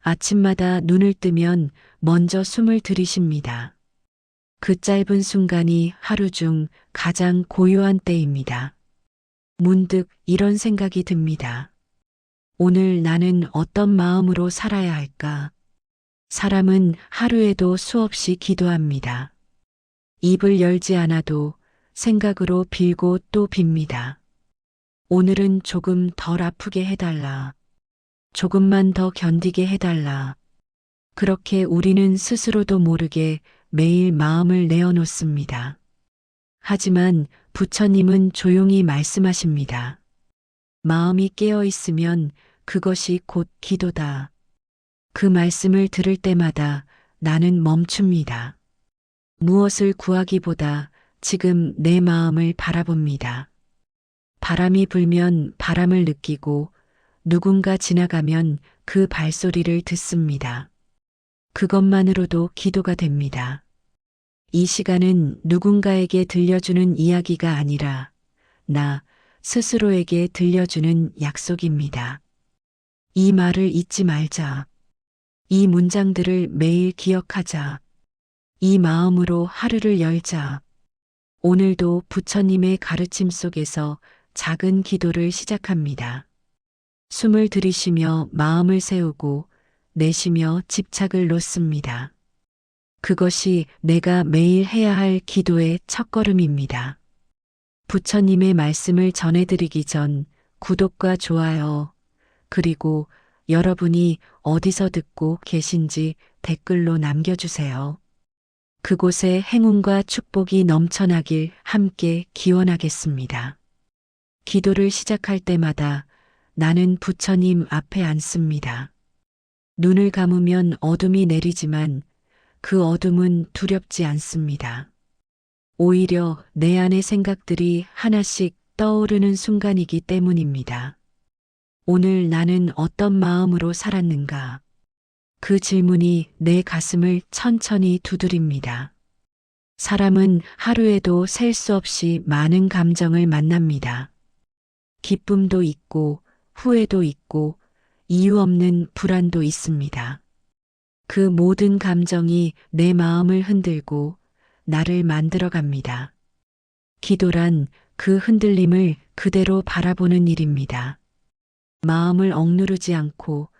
아침마다 눈을 뜨면 먼저 숨을 들이쉽니다. 그 짧은 순간이 하루 중 가장 고요한 때입니다. 문득 이런 생각이 듭니다. 오늘 나는 어떤 마음으로 살아야 할까? 사람은 하루에도 수없이 기도합니다. 입을 열지 않아도 생각으로 빌고 또 빕니다. 오늘은 조금 덜 아프게 해달라. 조금만 더 견디게 해달라. 그렇게 우리는 스스로도 모르게 매일 마음을 내어놓습니다. 하지만 부처님은 조용히 말씀하십니다. 마음이 깨어 있으면 그것이 곧 기도다. 그 말씀을 들을 때마다 나는 멈춥니다. 무엇을 구하기보다 지금 내 마음을 바라봅니다. 바람이 불면 바람을 느끼고 누군가 지나가면 그 발소리를 듣습니다. 그것만으로도 기도가 됩니다. 이 시간은 누군가에게 들려주는 이야기가 아니라 나 스스로에게 들려주는 약속입니다. 이 말을 잊지 말자. 이 문장들을 매일 기억하자. 이 마음으로 하루를 열자. 오늘도 부처님의 가르침 속에서 작은 기도를 시작합니다. 숨을 들이쉬며 마음을 세우고 내쉬며 집착을 놓습니다. 그것이 내가 매일 해야 할 기도의 첫걸음입니다. 부처님의 말씀을 전해드리기 전 구독과 좋아요, 그리고 여러분이 어디서 듣고 계신지 댓글로 남겨주세요. 그곳에 행운과 축복이 넘쳐나길 함께 기원하겠습니다. 기도를 시작할 때마다 나는 부처님 앞에 앉습니다. 눈을 감으면 어둠이 내리지만 그 어둠은 두렵지 않습니다. 오히려 내 안의 생각들이 하나씩 떠오르는 순간이기 때문입니다. 오늘 나는 어떤 마음으로 살았는가? 그 질문이 내 가슴을 천천히 두드립니다. 사람은 하루에도 셀 수 없이 많은 감정을 만납니다. 기쁨도 있고 후회도 있고 이유 없는 불안도 있습니다. 그 모든 감정이 내 마음을 흔들고 나를 만들어 갑니다. 기도란 그 흔들림을 그대로 바라보는 일입니다. 마음을 억누르지 않고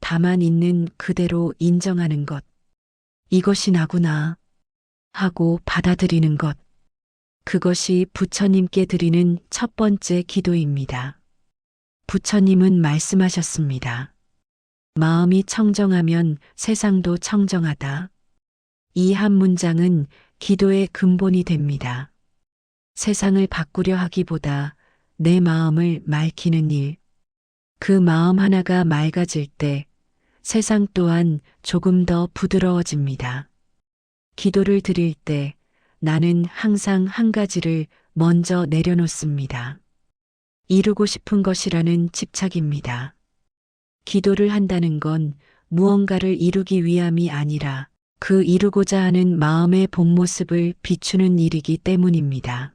다만 있는 그대로 인정하는 것. 이것이 나구나 하고 받아들이는 것. 그것이 부처님께 드리는 첫 번째 기도입니다. 부처님은 말씀하셨습니다. 마음이 청정하면 세상도 청정하다. 이 한 문장은 기도의 근본이 됩니다. 세상을 바꾸려 하기보다 내 마음을 맑히는 일. 그 마음 하나가 맑아질 때 세상 또한 조금 더 부드러워집니다. 기도를 드릴 때 나는 항상 한 가지를 먼저 내려놓습니다. 이루고 싶은 것이라는 집착입니다. 기도를 한다는 건 무언가를 이루기 위함이 아니라 그 이루고자 하는 마음의 본 모습을 비추는 일이기 때문입니다.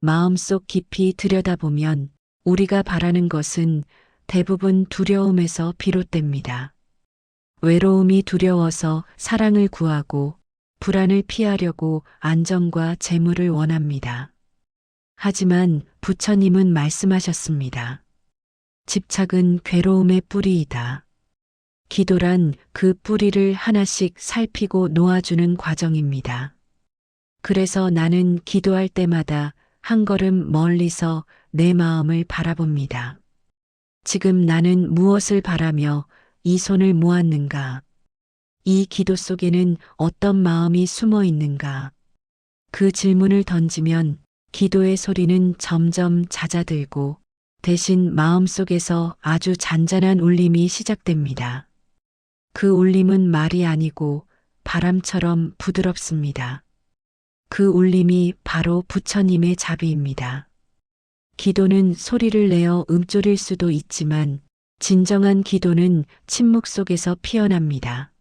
마음속 깊이 들여다보면 우리가 바라는 것은 대부분 두려움에서 비롯됩니다. 외로움이 두려워서 사랑을 구하고 불안을 피하려고 안정과 재물을 원합니다. 하지만 부처님은 말씀하셨습니다. 집착은 괴로움의 뿌리이다. 기도란 그 뿌리를 하나씩 살피고 놓아주는 과정입니다. 그래서 나는 기도할 때마다 한 걸음 멀리서 내 마음을 바라봅니다. 지금 나는 무엇을 바라며 이 손을 모았는가? 이 기도 속에는 어떤 마음이 숨어 있는가? 그 질문을 던지면 기도의 소리는 점점 잦아들고 대신 마음속에서 아주 잔잔한 울림이 시작됩니다. 그 울림은 말이 아니고 바람처럼 부드럽습니다. 그 울림이 바로 부처님의 자비입니다. 기도는 소리를 내어 음조릴 수도 있지만 진정한 기도는 침묵 속에서 피어납니다.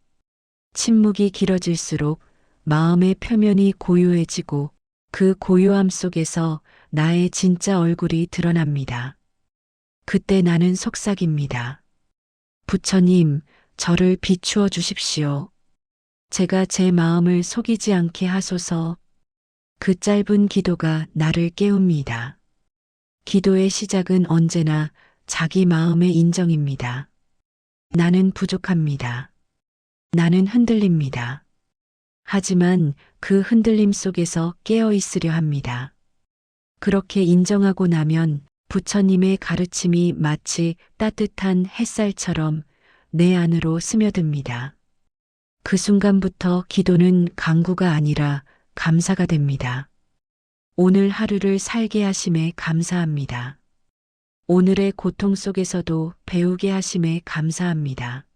침묵이 길어질수록 마음의 표면이 고요해지고 그 고요함 속에서 나의 진짜 얼굴이 드러납니다. 그때 나는 속삭입니다. 부처님, 저를 비추어 주십시오. 제가 제 마음을 속이지 않게 하소서. 그 짧은 기도가 나를 깨웁니다. 기도의 시작은 언제나 자기 마음의 인정입니다. 나는 부족합니다. 나는 흔들립니다. 하지만 그 흔들림 속에서 깨어 있으려 합니다. 그렇게 인정하고 나면 부처님의 가르침이 마치 따뜻한 햇살처럼 내 안으로 스며듭니다. 그 순간부터 기도는 강구가 아니라 감사가 됩니다. 오늘 하루를 살게 하심에 감사합니다. 오늘의 고통 속에서도 배우게 하심에 감사합니다.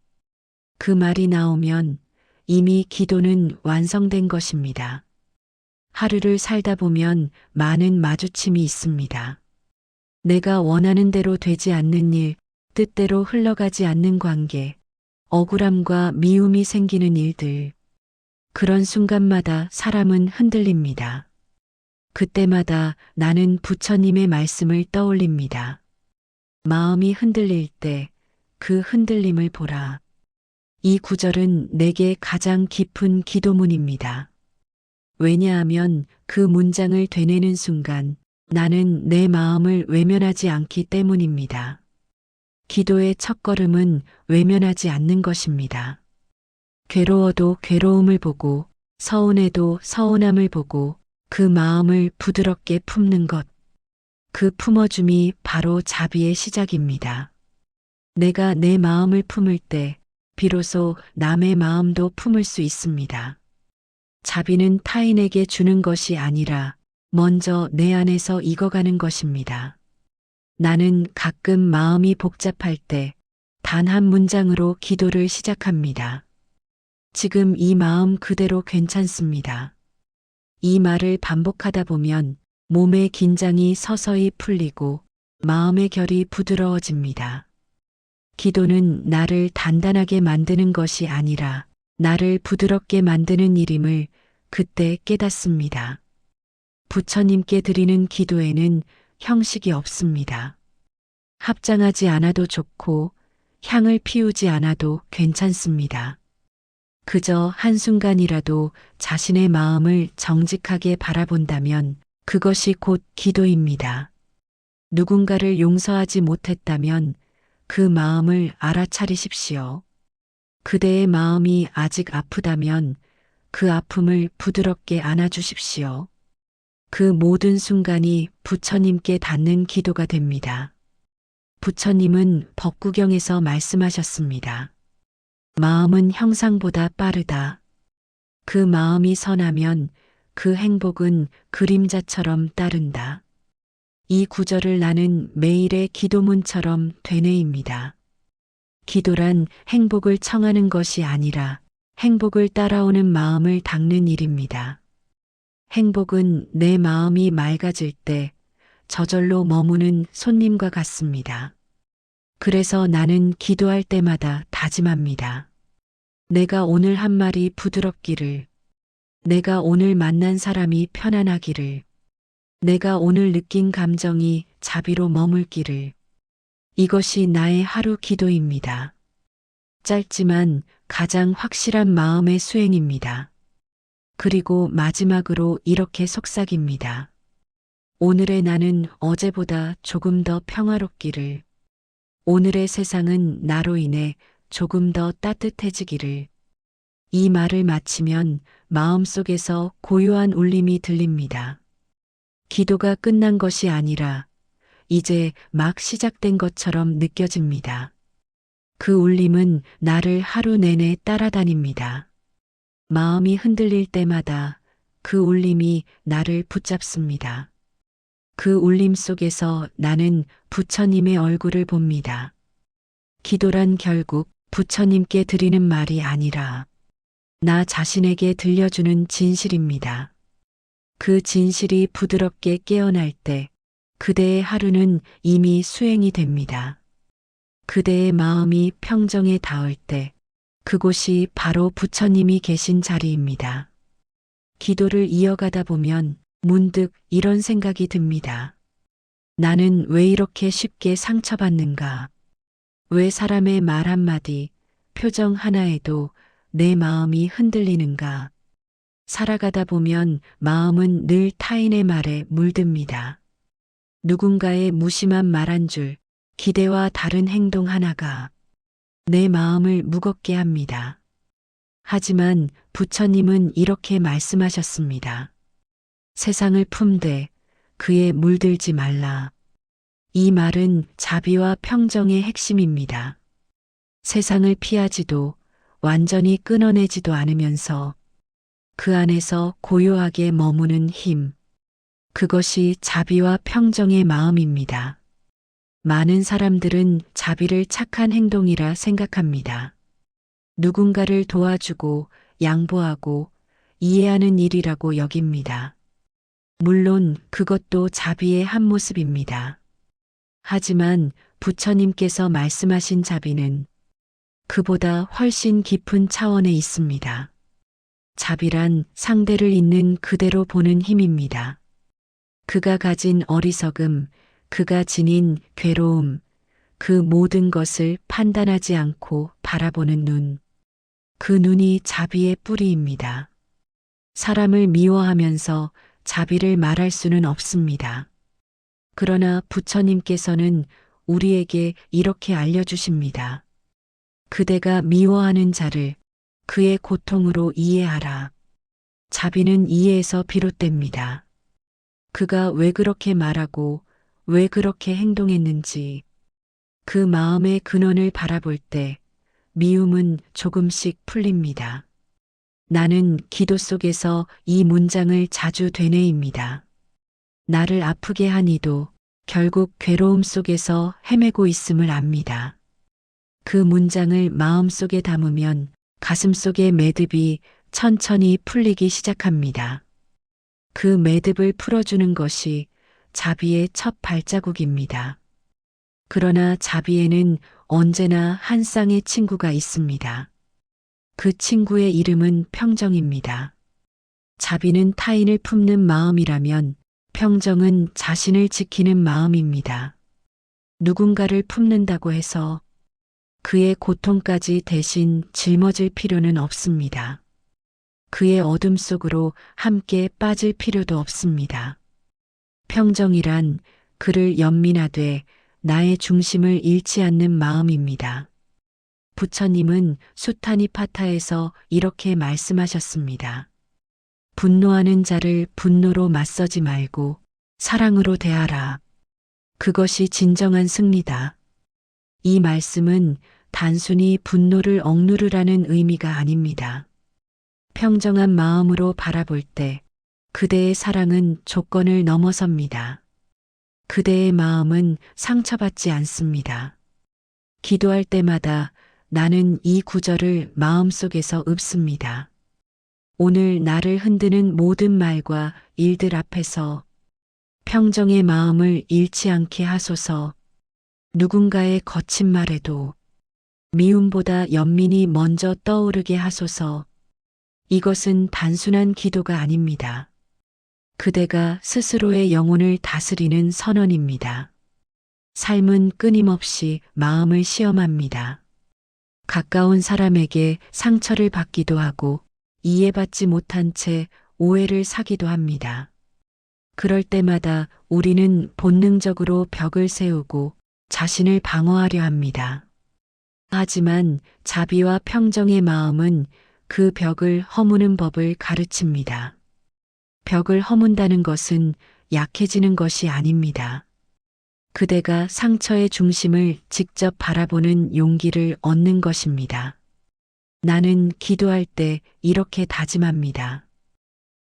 그 말이 나오면 이미 기도는 완성된 것입니다. 하루를 살다 보면 많은 마주침이 있습니다. 내가 원하는 대로 되지 않는 일, 뜻대로 흘러가지 않는 관계, 억울함과 미움이 생기는 일들. 그런 순간마다 사람은 흔들립니다. 그때마다 나는 부처님의 말씀을 떠올립니다. 마음이 흔들릴 때 그 흔들림을 보라. 이 구절은 내게 가장 깊은 기도문입니다. 왜냐하면 그 문장을 되뇌는 순간 나는 내 마음을 외면하지 않기 때문입니다. 기도의 첫걸음은 외면하지 않는 것입니다. 괴로워도 괴로움을 보고 서운해도 서운함을 보고 그 마음을 부드럽게 품는 것. 그 품어줌이 바로 자비의 시작입니다. 내가 내 마음을 품을 때 비로소 남의 마음도 품을 수 있습니다. 자비는 타인에게 주는 것이 아니라 먼저 내 안에서 익어가는 것입니다. 나는 가끔 마음이 복잡할 때 단 한 문장으로 기도를 시작합니다. 지금 이 마음 그대로 괜찮습니다. 이 말을 반복하다 보면 몸의 긴장이 서서히 풀리고 마음의 결이 부드러워집니다. 기도는 나를 단단하게 만드는 것이 아니라 나를 부드럽게 만드는 일임을 그때 깨닫습니다. 부처님께 드리는 기도에는 형식이 없습니다. 합장하지 않아도 좋고 향을 피우지 않아도 괜찮습니다. 그저 한순간이라도 자신의 마음을 정직하게 바라본다면 그것이 곧 기도입니다. 누군가를 용서하지 못했다면 그 마음을 알아차리십시오. 그대의 마음이 아직 아프다면 그 아픔을 부드럽게 안아주십시오. 그 모든 순간이 부처님께 닿는 기도가 됩니다. 부처님은 법구경에서 말씀하셨습니다. 마음은 형상보다 빠르다. 그 마음이 선하면 그 행복은 그림자처럼 따른다. 이 구절을 나는 매일의 기도문처럼 되뇌입니다. 기도란 행복을 청하는 것이 아니라 행복을 따라오는 마음을 닦는 일입니다. 행복은 내 마음이 맑아질 때 저절로 머무는 손님과 같습니다. 그래서 나는 기도할 때마다 다짐합니다. 내가 오늘 한 말이 부드럽기를, 내가 오늘 만난 사람이 편안하기를, 내가 오늘 느낀 감정이 자비로 머물기를. 이것이 나의 하루 기도입니다. 짧지만 가장 확실한 마음의 수행입니다. 그리고 마지막으로 이렇게 속삭입니다. 오늘의 나는 어제보다 조금 더 평화롭기를. 오늘의 세상은 나로 인해 조금 더 따뜻해지기를. 이 말을 마치면 마음속에서 고요한 울림이 들립니다. 기도가 끝난 것이 아니라 이제 막 시작된 것처럼 느껴집니다. 그 울림은 나를 하루 내내 따라다닙니다. 마음이 흔들릴 때마다 그 울림이 나를 붙잡습니다. 그 울림 속에서 나는 부처님의 얼굴을 봅니다. 기도란 결국 부처님께 드리는 말이 아니라 나 자신에게 들려주는 진실입니다. 그 진실이 부드럽게 깨어날 때 그대의 하루는 이미 수행이 됩니다. 그대의 마음이 평정에 닿을 때 그곳이 바로 부처님이 계신 자리입니다. 기도를 이어가다 보면 문득 이런 생각이 듭니다. 나는 왜 이렇게 쉽게 상처받는가? 왜 사람의 말 한마디, 표정 하나에도 내 마음이 흔들리는가. 살아가다 보면 마음은 늘 타인의 말에 물듭니다. 누군가의 무심한 말 한 줄, 기대와 다른 행동 하나가 내 마음을 무겁게 합니다. 하지만 부처님은 이렇게 말씀하셨습니다. 세상을 품되 그에 물들지 말라. 이 말은 자비와 평정의 핵심입니다. 세상을 피하지도 완전히 끊어내지도 않으면서 그 안에서 고요하게 머무는 힘. 그것이 자비와 평정의 마음입니다. 많은 사람들은 자비를 착한 행동이라 생각합니다. 누군가를 도와주고 양보하고 이해하는 일이라고 여깁니다. 물론 그것도 자비의 한 모습입니다. 하지만 부처님께서 말씀하신 자비는 그보다 훨씬 깊은 차원에 있습니다. 자비란 상대를 있는 그대로 보는 힘입니다. 그가 가진 어리석음, 그가 지닌 괴로움, 그 모든 것을 판단하지 않고 바라보는 눈. 그 눈이 자비의 뿌리입니다. 사람을 미워하면서 자비를 말할 수는 없습니다. 그러나 부처님께서는 우리에게 이렇게 알려주십니다. 그대가 미워하는 자를 그의 고통으로 이해하라. 자비는 이해에서 비롯됩니다. 그가 왜 그렇게 말하고 왜 그렇게 행동했는지 그 마음의 근원을 바라볼 때 미움은 조금씩 풀립니다. 나는 기도 속에서 이 문장을 자주 되뇌입니다. 나를 아프게 한 이도 결국 괴로움 속에서 헤매고 있음을 압니다. 그 문장을 마음속에 담으면 가슴속의 매듭이 천천히 풀리기 시작합니다. 그 매듭을 풀어주는 것이 자비의 첫 발자국입니다. 그러나 자비에는 언제나 한 쌍의 친구가 있습니다. 그 친구의 이름은 평정입니다. 자비는 타인을 품는 마음이라면 평정은 자신을 지키는 마음입니다. 누군가를 품는다고 해서 그의 고통까지 대신 짊어질 필요는 없습니다. 그의 어둠 속으로 함께 빠질 필요도 없습니다. 평정이란 그를 연민하되 나의 중심을 잃지 않는 마음입니다. 부처님은 수타니파타에서 이렇게 말씀하셨습니다. 분노하는 자를 분노로 맞서지 말고 사랑으로 대하라. 그것이 진정한 승리다. 이 말씀은 단순히 분노를 억누르라는 의미가 아닙니다. 평정한 마음으로 바라볼 때 그대의 사랑은 조건을 넘어섭니다. 그대의 마음은 상처받지 않습니다. 기도할 때마다 나는 이 구절을 마음속에서 읊습니다. 오늘 나를 흔드는 모든 말과 일들 앞에서 평정의 마음을 잃지 않게 하소서. 누군가의 거친 말에도 미움보다 연민이 먼저 떠오르게 하소서. 이것은 단순한 기도가 아닙니다. 그대가 스스로의 영혼을 다스리는 선언입니다. 삶은 끊임없이 마음을 시험합니다. 가까운 사람에게 상처를 받기도 하고 이해받지 못한 채 오해를 사기도 합니다. 그럴 때마다 우리는 본능적으로 벽을 세우고 자신을 방어하려 합니다. 하지만 자비와 평정의 마음은 그 벽을 허무는 법을 가르칩니다. 벽을 허문다는 것은 약해지는 것이 아닙니다. 그대가 상처의 중심을 직접 바라보는 용기를 얻는 것입니다. 나는 기도할 때 이렇게 다짐합니다.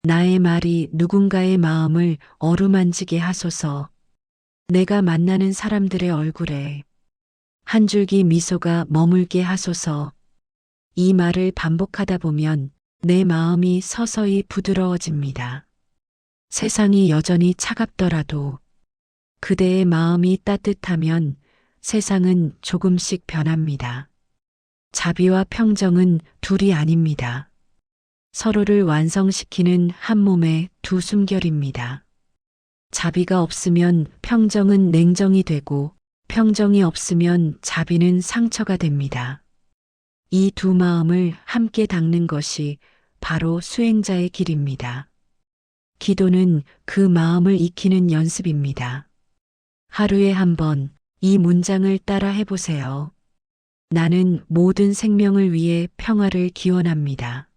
나의 말이 누군가의 마음을 어루만지게 하소서. 내가 만나는 사람들의 얼굴에 한 줄기 미소가 머물게 하소서. 이 말을 반복하다 보면 내 마음이 서서히 부드러워집니다. 세상이 여전히 차갑더라도 그대의 마음이 따뜻하면 세상은 조금씩 변합니다. 자비와 평정은 둘이 아닙니다. 서로를 완성시키는 한 몸의 두 숨결입니다. 자비가 없으면 평정은 냉정이 되고 평정이 없으면 자비는 상처가 됩니다. 이 두 마음을 함께 닦는 것이 바로 수행자의 길입니다. 기도는 그 마음을 익히는 연습입니다. 하루에 한 번 이 문장을 따라 해보세요. 나는 모든 생명을 위해 평화를 기원합니다.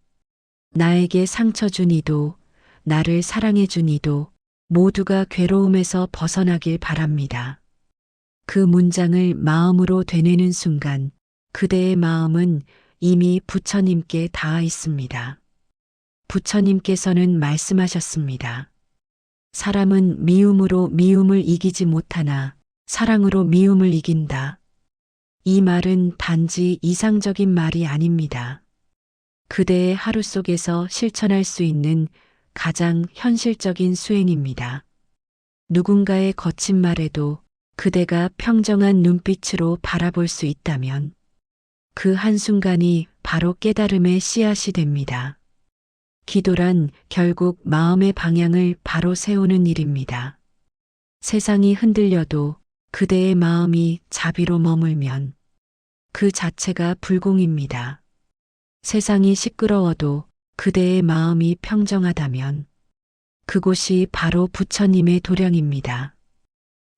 나에게 상처 준 이도, 나를 사랑해 준 이도 모두가 괴로움에서 벗어나길 바랍니다. 그 문장을 마음으로 되뇌는 순간 그대의 마음은 이미 부처님께 닿아 있습니다. 부처님께서는 말씀하셨습니다. 사람은 미움으로 미움을 이기지 못하나 사랑으로 미움을 이긴다. 이 말은 단지 이상적인 말이 아닙니다. 그대의 하루 속에서 실천할 수 있는 가장 현실적인 수행입니다. 누군가의 거친 말에도 그대가 평정한 눈빛으로 바라볼 수 있다면 그 한순간이 바로 깨달음의 씨앗이 됩니다. 기도란 결국 마음의 방향을 바로 세우는 일입니다. 세상이 흔들려도 그대의 마음이 자비로 머물면 그 자체가 불공입니다. 세상이 시끄러워도 그대의 마음이 평정하다면 그곳이 바로 부처님의 도량입니다.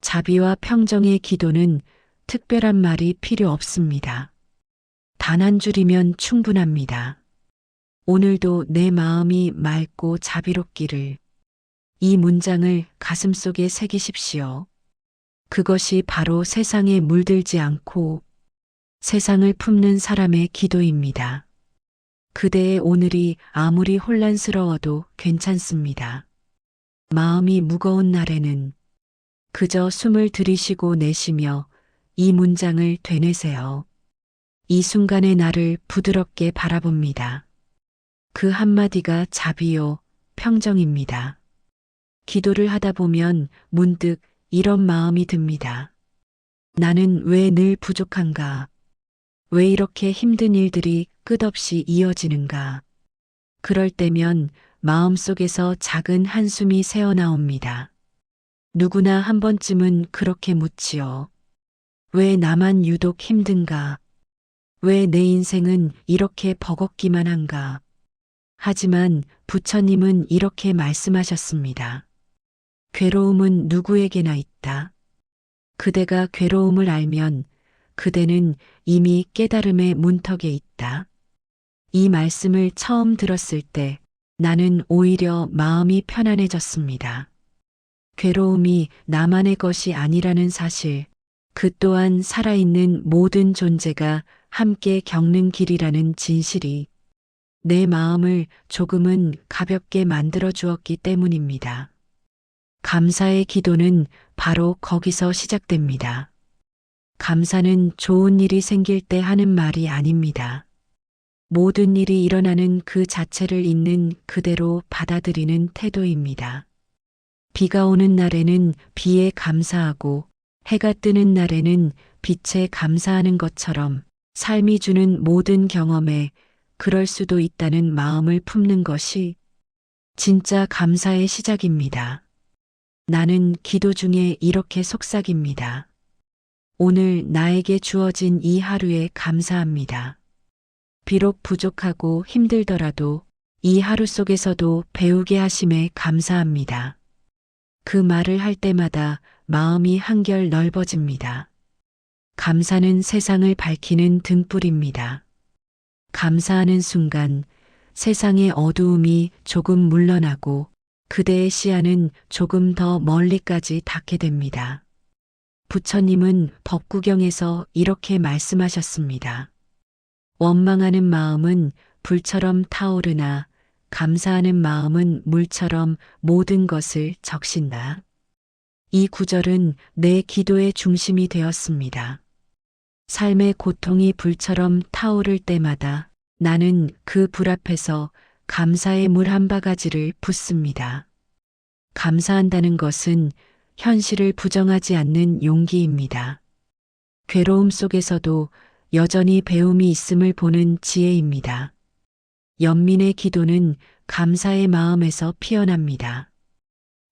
자비와 평정의 기도는 특별한 말이 필요 없습니다. 단 한 줄이면 충분합니다. 오늘도 내 마음이 맑고 자비롭기를. 이 문장을 가슴속에 새기십시오. 그것이 바로 세상에 물들지 않고 세상을 품는 사람의 기도입니다. 그대의 오늘이 아무리 혼란스러워도 괜찮습니다. 마음이 무거운 날에는 그저 숨을 들이쉬고 내쉬며 이 문장을 되뇌세요. 이 순간의 나를 부드럽게 바라봅니다. 그 한마디가 자비요, 평정입니다. 기도를 하다 보면 문득 이런 마음이 듭니다. 나는 왜 늘 부족한가? 왜 이렇게 힘든 일들이 끝없이 이어지는가? 그럴 때면 마음속에서 작은 한숨이 새어나옵니다. 누구나 한 번쯤은 그렇게 묻지요. 왜 나만 유독 힘든가? 왜 내 인생은 이렇게 버겁기만 한가? 하지만 부처님은 이렇게 말씀하셨습니다. 괴로움은 누구에게나 있다. 그대가 괴로움을 알면 그대는 이미 깨달음의 문턱에 있다. 이 말씀을 처음 들었을 때 나는 오히려 마음이 편안해졌습니다. 괴로움이 나만의 것이 아니라는 사실, 그 또한 살아있는 모든 존재가 함께 겪는 길이라는 진실이 내 마음을 조금은 가볍게 만들어 주었기 때문입니다. 감사의 기도는 바로 거기서 시작됩니다. 감사는 좋은 일이 생길 때 하는 말이 아닙니다. 모든 일이 일어나는 그 자체를 있는 그대로 받아들이는 태도입니다. 비가 오는 날에는 비에 감사하고 해가 뜨는 날에는 빛에 감사하는 것처럼 삶이 주는 모든 경험에 그럴 수도 있다는 마음을 품는 것이 진짜 감사의 시작입니다. 나는 기도 중에 이렇게 속삭입니다. 오늘 나에게 주어진 이 하루에 감사합니다. 비록 부족하고 힘들더라도 이 하루 속에서도 배우게 하심에 감사합니다. 그 말을 할 때마다 마음이 한결 넓어집니다. 감사는 세상을 밝히는 등불입니다. 감사하는 순간 세상의 어두움이 조금 물러나고 그대의 시야는 조금 더 멀리까지 닿게 됩니다. 부처님은 법구경에서 이렇게 말씀하셨습니다. 원망하는 마음은 불처럼 타오르나 감사하는 마음은 물처럼 모든 것을 적신다. 이 구절은 내 기도의 중심이 되었습니다. 삶의 고통이 불처럼 타오를 때마다 나는 그 불 앞에서 감사의 물 한 바가지를 붓습니다. 감사한다는 것은 현실을 부정하지 않는 용기입니다. 괴로움 속에서도 여전히 배움이 있음을 보는 지혜입니다. 연민의 기도는 감사의 마음에서 피어납니다.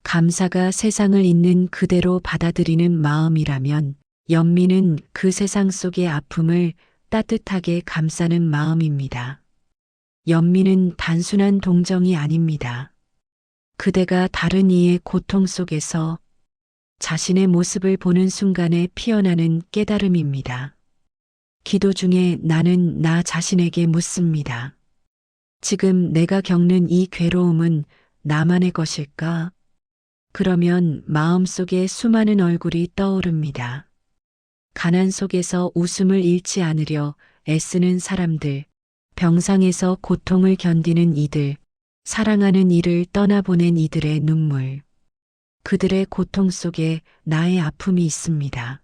감사가 세상을 있는 그대로 받아들이는 마음이라면 연민은 그 세상 속의 아픔을 따뜻하게 감싸는 마음입니다. 연민은 단순한 동정이 아닙니다. 그대가 다른 이의 고통 속에서 자신의 모습을 보는 순간에 피어나는 깨달음입니다. 기도 중에 나는 나 자신에게 묻습니다. 지금 내가 겪는 이 괴로움은 나만의 것일까? 그러면 마음속에 수많은 얼굴이 떠오릅니다. 가난 속에서 웃음을 잃지 않으려 애쓰는 사람들, 병상에서 고통을 견디는 이들, 사랑하는 이를 떠나보낸 이들의 눈물. 그들의 고통 속에 나의 아픔이 있습니다.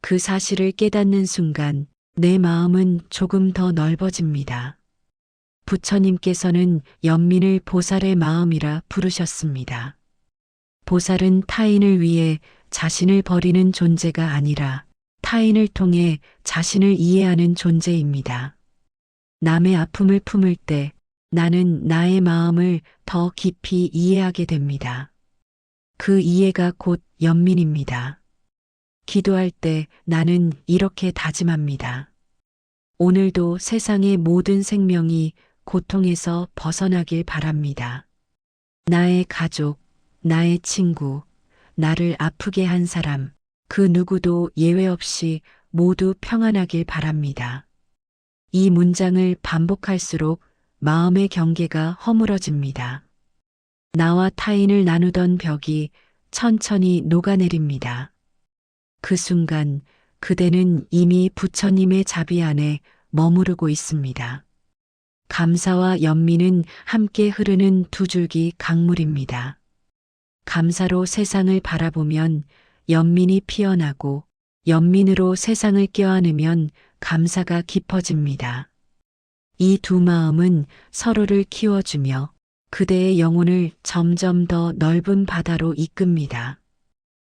그 사실을 깨닫는 순간 내 마음은 조금 더 넓어집니다. 부처님께서는 연민을 보살의 마음이라 부르셨습니다. 보살은 타인을 위해 자신을 버리는 존재가 아니라 타인을 통해 자신을 이해하는 존재입니다. 남의 아픔을 품을 때 나는 나의 마음을 더 깊이 이해하게 됩니다. 그 이해가 곧 연민입니다. 기도할 때 나는 이렇게 다짐합니다. 오늘도 세상의 모든 생명이 고통에서 벗어나길 바랍니다. 나의 가족, 나의 친구, 나를 아프게 한 사람, 그 누구도 예외 없이 모두 평안하길 바랍니다. 이 문장을 반복할수록 마음의 경계가 허물어집니다. 나와 타인을 나누던 벽이 천천히 녹아내립니다. 그 순간 그대는 이미 부처님의 자비 안에 머무르고 있습니다. 감사와 연민은 함께 흐르는 두 줄기 강물입니다. 감사로 세상을 바라보면 연민이 피어나고 연민으로 세상을 껴안으면 감사가 깊어집니다. 이 두 마음은 서로를 키워주며 그대의 영혼을 점점 더 넓은 바다로 이끕니다.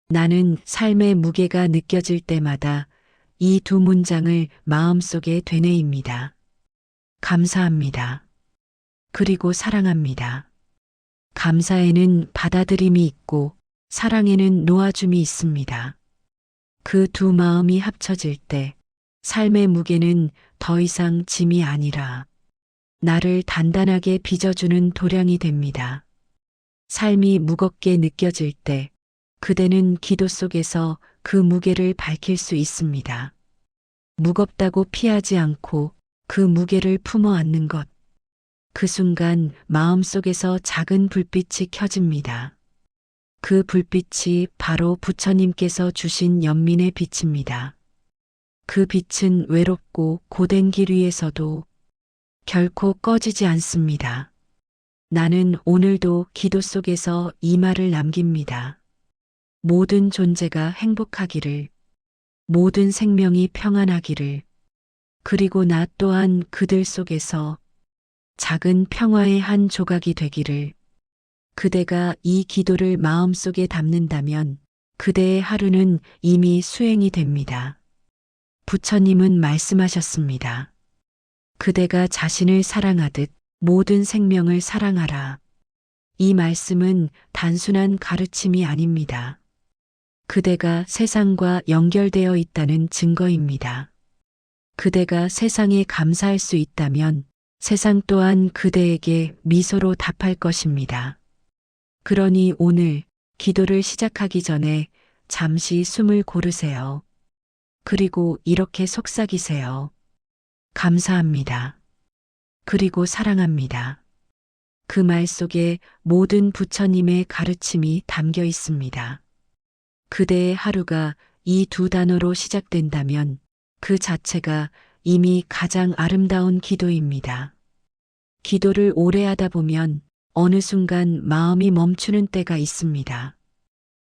나는 삶의 무게가 느껴질 때마다 이 두 문장을 마음속에 되뇌입니다. 감사합니다. 그리고 사랑합니다. 감사에는 받아들임이 있고 사랑에는 놓아줌이 있습니다. 그 두 마음이 합쳐질 때 삶의 무게는 더 이상 짐이 아니라 나를 단단하게 빚어주는 도량이 됩니다. 삶이 무겁게 느껴질 때 그대는 기도 속에서 그 무게를 밝힐 수 있습니다. 무겁다고 피하지 않고 그 무게를 품어 안는 것. 그 순간 마음속에서 작은 불빛이 켜집니다. 그 불빛이 바로 부처님께서 주신 연민의 빛입니다. 그 빛은 외롭고 고된 길 위에서도 결코 꺼지지 않습니다. 나는 오늘도 기도 속에서 이 말을 남깁니다. 모든 존재가 행복하기를, 모든 생명이 평안하기를, 그리고 나 또한 그들 속에서 작은 평화의 한 조각이 되기를. 그대가 이 기도를 마음속에 담는다면 그대의 하루는 이미 수행이 됩니다. 부처님은 말씀하셨습니다. 그대가 자신을 사랑하듯 모든 생명을 사랑하라. 이 말씀은 단순한 가르침이 아닙니다. 그대가 세상과 연결되어 있다는 증거입니다. 그대가 세상에 감사할 수 있다면 세상 또한 그대에게 미소로 답할 것입니다. 그러니 오늘 기도를 시작하기 전에 잠시 숨을 고르세요. 그리고 이렇게 속삭이세요. 감사합니다. 그리고 사랑합니다. 그 말 속에 모든 부처님의 가르침이 담겨 있습니다. 그대의 하루가 이 두 단어로 시작된다면 그 자체가 이미 가장 아름다운 기도입니다. 기도를 오래 하다 보면 어느 순간 마음이 멈추는 때가 있습니다.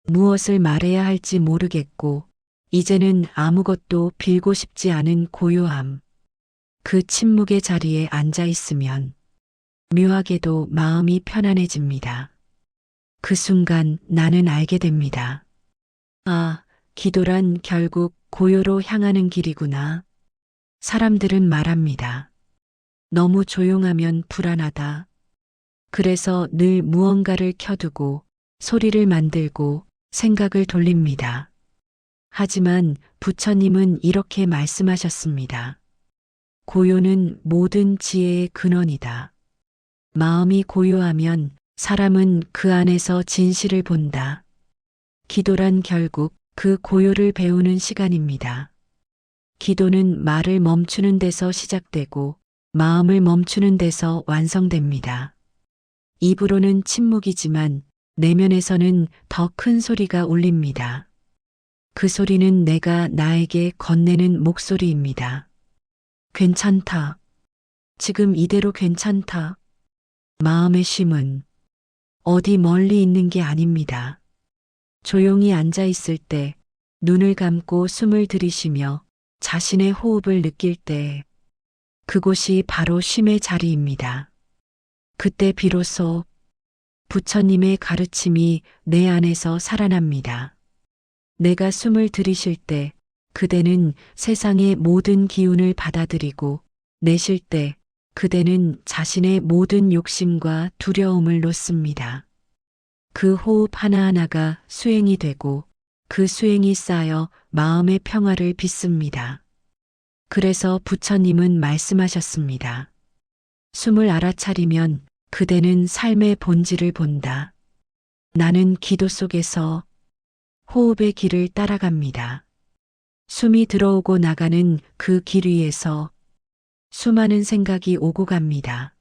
무엇을 말해야 할지 모르겠고 이제는 아무것도 빌고 싶지 않은 고요함. 그 침묵의 자리에 앉아 있으면 묘하게도 마음이 편안해집니다. 그 순간 나는 알게 됩니다. 아, 기도란 결국 고요로 향하는 길이구나. 사람들은 말합니다. 너무 조용하면 불안하다. 그래서 늘 무언가를 켜두고 소리를 만들고 생각을 돌립니다. 하지만 부처님은 이렇게 말씀하셨습니다. 고요는 모든 지혜의 근원이다. 마음이 고요하면 사람은 그 안에서 진실을 본다. 기도란 결국 그 고요를 배우는 시간입니다. 기도는 말을 멈추는 데서 시작되고 마음을 멈추는 데서 완성됩니다. 입으로는 침묵이지만 내면에서는 더 큰 소리가 울립니다. 그 소리는 내가 나에게 건네는 목소리입니다. 괜찮다. 지금 이대로 괜찮다. 마음의 쉼은 어디 멀리 있는 게 아닙니다. 조용히 앉아 있을 때, 눈을 감고 숨을 들이쉬며 자신의 호흡을 느낄 때, 그곳이 바로 쉼의 자리입니다. 그때 비로소 부처님의 가르침이 내 안에서 살아납니다. 내가 숨을 들이쉴 때 그대는 세상의 모든 기운을 받아들이고 내쉴 때 그대는 자신의 모든 욕심과 두려움을 놓습니다. 그 호흡 하나하나가 수행이 되고 그 수행이 쌓여 마음의 평화를 빚습니다. 그래서 부처님은 말씀하셨습니다. 숨을 알아차리면 그대는 삶의 본질을 본다. 나는 기도 속에서 호흡의 길을 따라갑니다. 숨이 들어오고 나가는 그 길 위에서 수많은 생각이 오고 갑니다.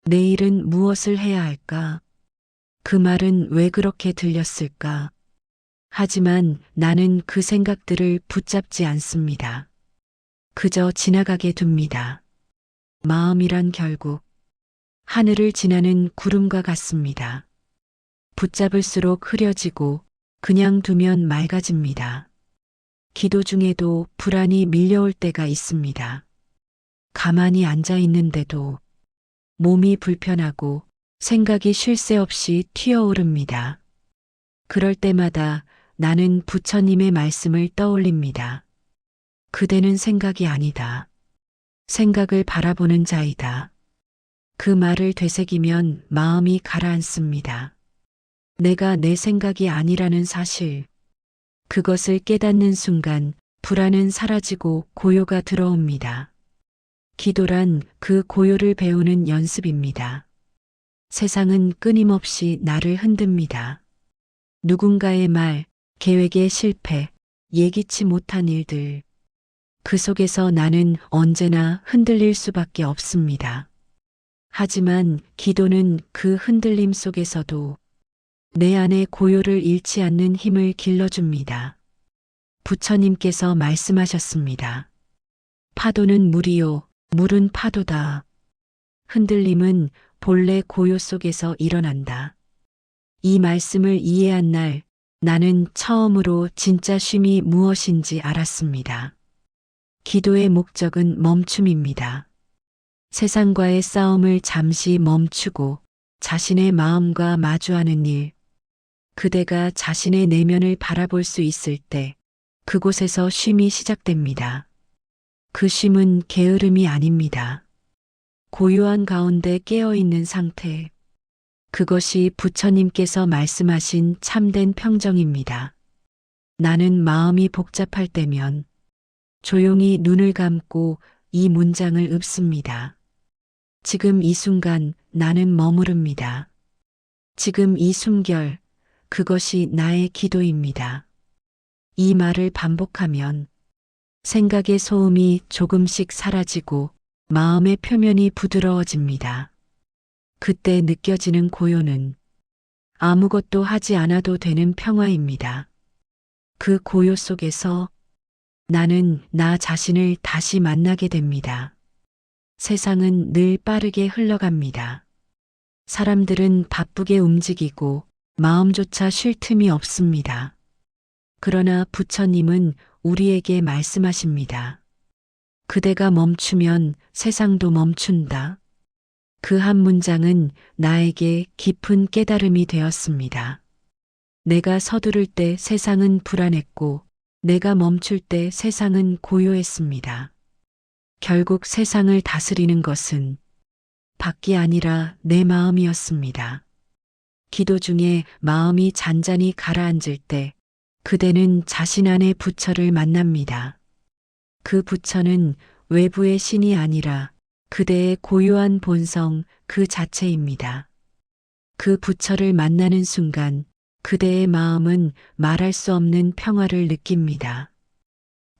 내일은 무엇을 해야 할까? 그 말은 왜 그렇게 들렸을까? 하지만 나는 그 생각들을 붙잡지 않습니다. 그저 지나가게 둡니다. 마음이란 결국 하늘을 지나는 구름과 같습니다. 붙잡을수록 흐려지고 그냥 두면 맑아집니다. 기도 중에도 불안이 밀려올 때가 있습니다. 가만히 앉아 있는데도 몸이 불편하고 생각이 쉴 새 없이 튀어오릅니다. 그럴 때마다 나는 부처님의 말씀을 떠올립니다. 그대는 생각이 아니다. 생각을 바라보는 자이다. 그 말을 되새기면 마음이 가라앉습니다. 내가 내 생각이 아니라는 사실. 그것을 깨닫는 순간 불안은 사라지고 고요가 들어옵니다. 기도란 그 고요를 배우는 연습입니다. 세상은 끊임없이 나를 흔듭니다. 누군가의 말, 계획의 실패, 예기치 못한 일들. 그 속에서 나는 언제나 흔들릴 수밖에 없습니다. 하지만 기도는 그 흔들림 속에서도 내 안의 고요를 잃지 않는 힘을 길러줍니다. 부처님께서 말씀하셨습니다. 파도는 물이요, 물은 파도다. 흔들림은 본래 고요 속에서 일어난다. 이 말씀을 이해한 날 나는 처음으로 진짜 쉼이 무엇인지 알았습니다. 기도의 목적은 멈춤입니다. 세상과의 싸움을 잠시 멈추고 자신의 마음과 마주하는 일, 그대가 자신의 내면을 바라볼 수 있을 때 그곳에서 쉼이 시작됩니다. 그 쉼은 게으름이 아닙니다. 고요한 가운데 깨어있는 상태, 그것이 부처님께서 말씀하신 참된 평정입니다. 나는 마음이 복잡할 때면 조용히 눈을 감고 이 문장을 읊습니다. 지금 이 순간 나는 머무릅니다. 지금 이 숨결, 그것이 나의 기도입니다. 이 말을 반복하면 생각의 소음이 조금씩 사라지고 마음의 표면이 부드러워집니다. 그때 느껴지는 고요는 아무것도 하지 않아도 되는 평화입니다. 그 고요 속에서 나는 나 자신을 다시 만나게 됩니다. 세상은 늘 빠르게 흘러갑니다. 사람들은 바쁘게 움직이고 마음조차 쉴 틈이 없습니다. 그러나 부처님은 우리에게 말씀하십니다. 그대가 멈추면 세상도 멈춘다. 그 한 문장은 나에게 깊은 깨달음이 되었습니다. 내가 서두를 때 세상은 불안했고 내가 멈출 때 세상은 고요했습니다. 결국 세상을 다스리는 것은 밖이 아니라 내 마음이었습니다. 기도 중에 마음이 잔잔히 가라앉을 때 그대는 자신 안의 부처를 만납니다. 그 부처는 외부의 신이 아니라 그대의 고유한 본성 그 자체입니다. 그 부처를 만나는 순간 그대의 마음은 말할 수 없는 평화를 느낍니다.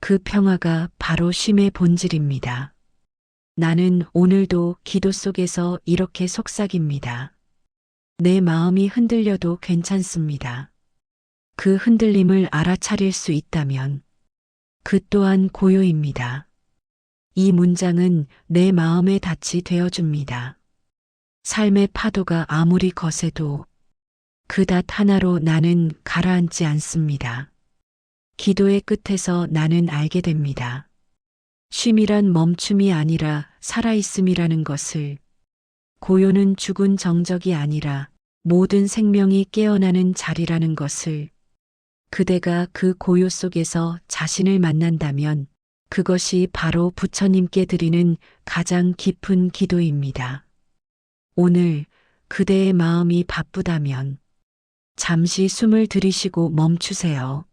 그 평화가 바로 쉼의 본질입니다. 나는 오늘도 기도 속에서 이렇게 속삭입니다. 내 마음이 흔들려도 괜찮습니다. 그 흔들림을 알아차릴 수 있다면 그 또한 고요입니다. 이 문장은 내 마음의 닻이 되어줍니다. 삶의 파도가 아무리 거세도 그 닷 하나로 나는 가라앉지 않습니다. 기도의 끝에서 나는 알게 됩니다. 쉼이란 멈춤이 아니라 살아있음이라는 것을, 고요는 죽은 정적이 아니라 모든 생명이 깨어나는 자리라는 것을, 그대가 그 고요 속에서 자신을 만난다면 그것이 바로 부처님께 드리는 가장 깊은 기도입니다. 오늘 그대의 마음이 바쁘다면 잠시 숨을 들이쉬고 멈추세요.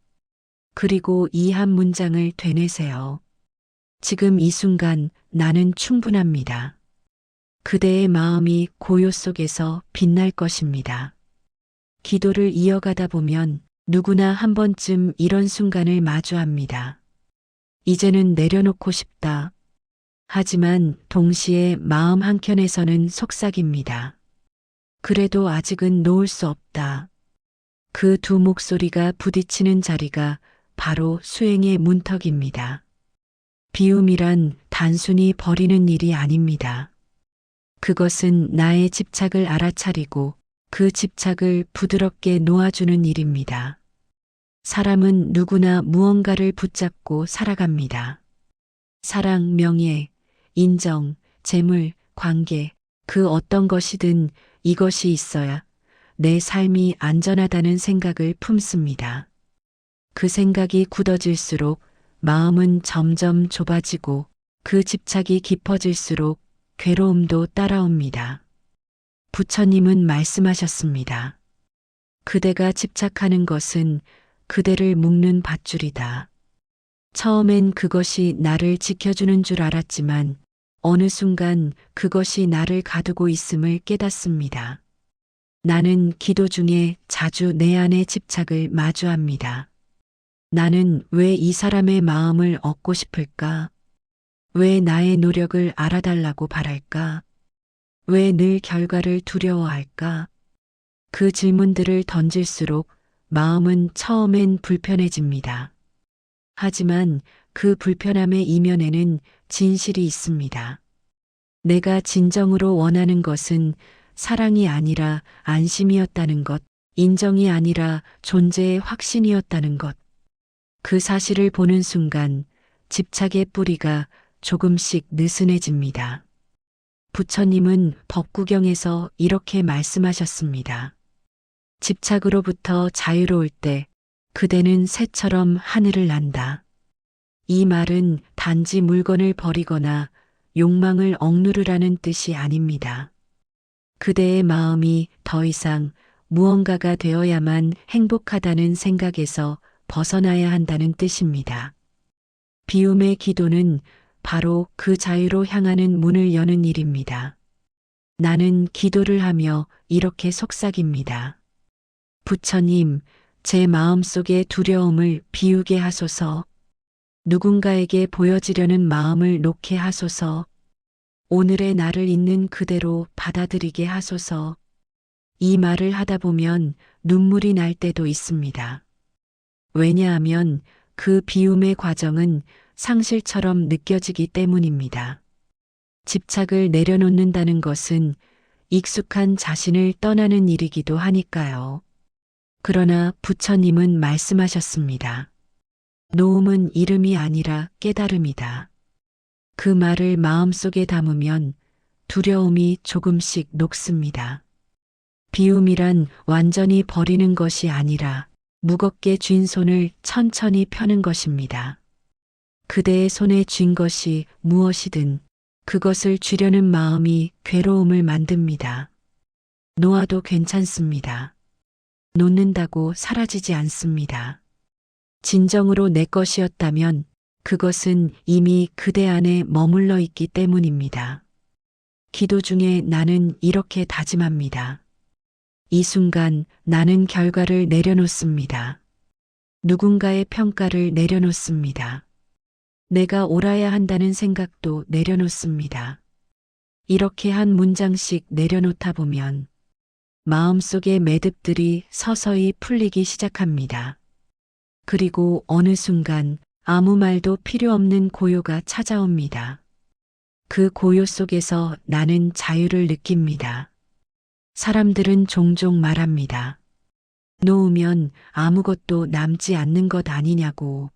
그리고 이 한 문장을 되뇌세요. 지금 이 순간 나는 충분합니다. 그대의 마음이 고요 속에서 빛날 것입니다. 기도를 이어가다 보면 누구나 한 번쯤 이런 순간을 마주합니다. 이제는 내려놓고 싶다. 하지만 동시에 마음 한켠에서는 속삭입니다. 그래도 아직은 놓을 수 없다. 그 두 목소리가 부딪히는 자리가 바로 수행의 문턱입니다. 비움이란 단순히 버리는 일이 아닙니다. 그것은 나의 집착을 알아차리고 그 집착을 부드럽게 놓아주는 일입니다. 사람은 누구나 무언가를 붙잡고 살아갑니다. 사랑, 명예, 인정, 재물, 관계, 그 어떤 것이든 이것이 있어야 내 삶이 안전하다는 생각을 품습니다. 그 생각이 굳어질수록 마음은 점점 좁아지고 그 집착이 깊어질수록 괴로움도 따라옵니다. 부처님은 말씀하셨습니다. 그대가 집착하는 것은 그대를 묶는 밧줄이다. 처음엔 그것이 나를 지켜주는 줄 알았지만 어느 순간 그것이 나를 가두고 있음을 깨닫습니다. 나는 기도 중에 자주 내 안의 집착을 마주합니다. 나는 왜 이 사람의 마음을 얻고 싶을까? 왜 나의 노력을 알아달라고 바랄까? 왜 늘 결과를 두려워할까? 그 질문들을 던질수록 마음은 처음엔 불편해집니다. 하지만 그 불편함의 이면에는 진실이 있습니다. 내가 진정으로 원하는 것은 사랑이 아니라 안심이었다는 것, 인정이 아니라 존재의 확신이었다는 것. 그 사실을 보는 순간 집착의 뿌리가 조금씩 느슨해집니다. 부처님은 법구경에서 이렇게 말씀하셨습니다. 집착으로부터 자유로울 때 그대는 새처럼 하늘을 난다. 이 말은 단지 물건을 버리거나 욕망을 억누르라는 뜻이 아닙니다. 그대의 마음이 더 이상 무언가가 되어야만 행복하다는 생각에서 벗어나야 한다는 뜻입니다. 비움의 기도는 바로 그 자유로 향하는 문을 여는 일입니다. 나는 기도를 하며 이렇게 속삭입니다. 부처님, 제 마음속의 두려움을 비우게 하소서. 누군가에게 보여지려는 마음을 놓게 하소서. 오늘의 나를 있는 그대로 받아들이게 하소서. 이 말을 하다 보면 눈물이 날 때도 있습니다. 왜냐하면 그 비움의 과정은 상실처럼 느껴지기 때문입니다. 집착을 내려놓는다는 것은 익숙한 자신을 떠나는 일이기도 하니까요. 그러나 부처님은 말씀하셨습니다. 놓음은 이름이 아니라 깨달음이다. 그 말을 마음속에 담으면 두려움이 조금씩 녹습니다. 비움이란 완전히 버리는 것이 아니라 무겁게 쥔 손을 천천히 펴는 것입니다. 그대의 손에 쥔 것이 무엇이든 그것을 쥐려는 마음이 괴로움을 만듭니다. 놓아도 괜찮습니다. 놓는다고 사라지지 않습니다. 진정으로 내 것이었다면 그것은 이미 그대 안에 머물러 있기 때문입니다. 기도 중에 나는 이렇게 다짐합니다. 이 순간 나는 결과를 내려놓습니다. 누군가의 평가를 내려놓습니다. 내가 옳아야 한다는 생각도 내려놓습니다. 이렇게 한 문장씩 내려놓다 보면 마음속의 매듭들이 서서히 풀리기 시작합니다. 그리고 어느 순간 아무 말도 필요 없는 고요가 찾아옵니다. 그 고요 속에서 나는 자유를 느낍니다. 사람들은 종종 말합니다. 놓으면 아무것도 남지 않는 것 아니냐고.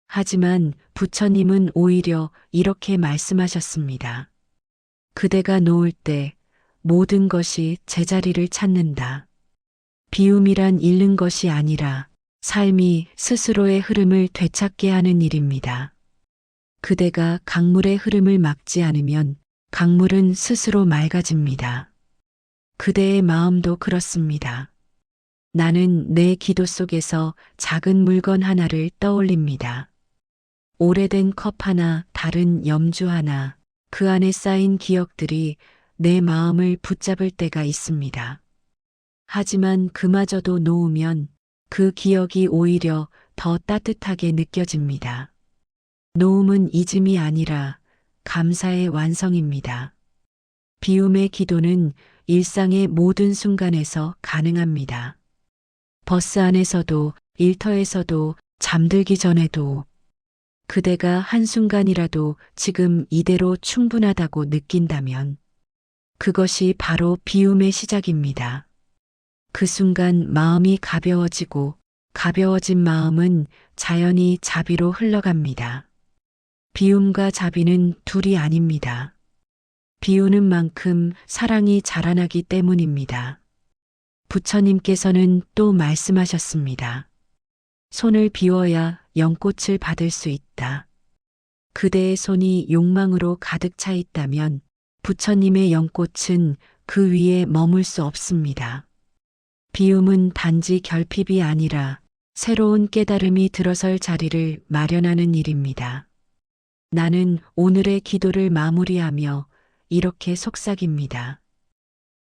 하지만 부처님은 오히려 이렇게 말씀하셨습니다. 그대가 놓을 때 모든 것이 제자리를 찾는다. 비움이란 잃는 것이 아니라 삶이 스스로의 흐름을 되찾게 하는 일입니다. 그대가 강물의 흐름을 막지 않으면 강물은 스스로 맑아집니다. 그대의 마음도 그렇습니다. 나는 내 기도 속에서 작은 물건 하나를 떠올립니다. 오래된 컵 하나, 다른 염주 하나, 그 안에 쌓인 기억들이 내 마음을 붙잡을 때가 있습니다. 하지만 그마저도 놓으면 그 기억이 오히려 더 따뜻하게 느껴집니다. 놓음은 잊음이 아니라 감사의 완성입니다. 비움의 기도는 일상의 모든 순간에서 가능합니다. 버스 안에서도, 일터에서도, 잠들기 전에도, 그대가 한순간이라도 지금 이대로 충분하다고 느낀다면 그것이 바로 비움의 시작입니다. 그 순간 마음이 가벼워지고 가벼워진 마음은 자연히 자비로 흘러갑니다. 비움과 자비는 둘이 아닙니다. 비우는 만큼 사랑이 자라나기 때문입니다. 부처님께서는 또 말씀하셨습니다. 손을 비워야 연꽃을 받을 수 있다. 그대의 손이 욕망으로 가득 차 있다면 부처님의 연꽃은 그 위에 머물 수 없습니다. 비움은 단지 결핍이 아니라 새로운 깨달음이 들어설 자리를 마련하는 일입니다. 나는 오늘의 기도를 마무리하며 이렇게 속삭입니다.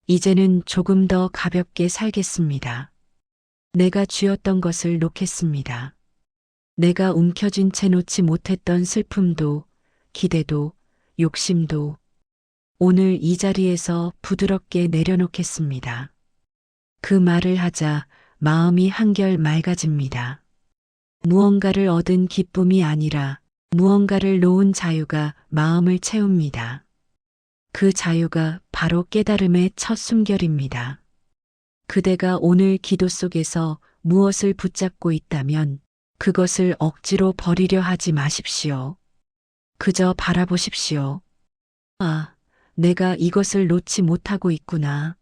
이제는 조금 더 가볍게 살겠습니다. 내가 쥐었던 것을 놓겠습니다. 내가 움켜쥔 채 놓지 못했던 슬픔도, 기대도, 욕심도 오늘 이 자리에서 부드럽게 내려놓겠습니다. 그 말을 하자 마음이 한결 맑아집니다. 무언가를 얻은 기쁨이 아니라 무언가를 놓은 자유가 마음을 채웁니다. 그 자유가 바로 깨달음의 첫 숨결입니다. 그대가 오늘 기도 속에서 무엇을 붙잡고 있다면 그것을 억지로 버리려 하지 마십시오. 그저 바라보십시오. 아, 내가 이것을 놓지 못하고 있구나.